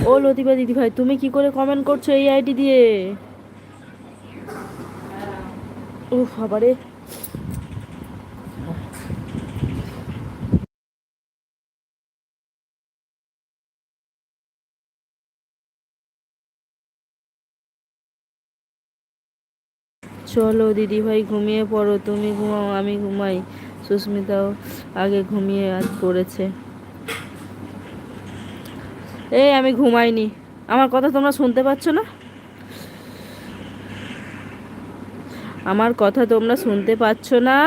ও লতিফা দিদি ভাই, তুমি কি করে কমেন্ট করছো এই আইডি দিয়ে? উফ বাবারে। চলো দিদি ভাই ঘুমিয়ে পড়ো, তুমি ঘুমাও আমি ঘুমাই। সুস্মিতাও আগে ঘুমিয়ে আজ পড়েছে। এই আমি ঘুমাইনি, আমার কথা তোমরা শুনতে পাচ্ছ না? আমার কথা তোমরা শুনতে পাচ্ছ না?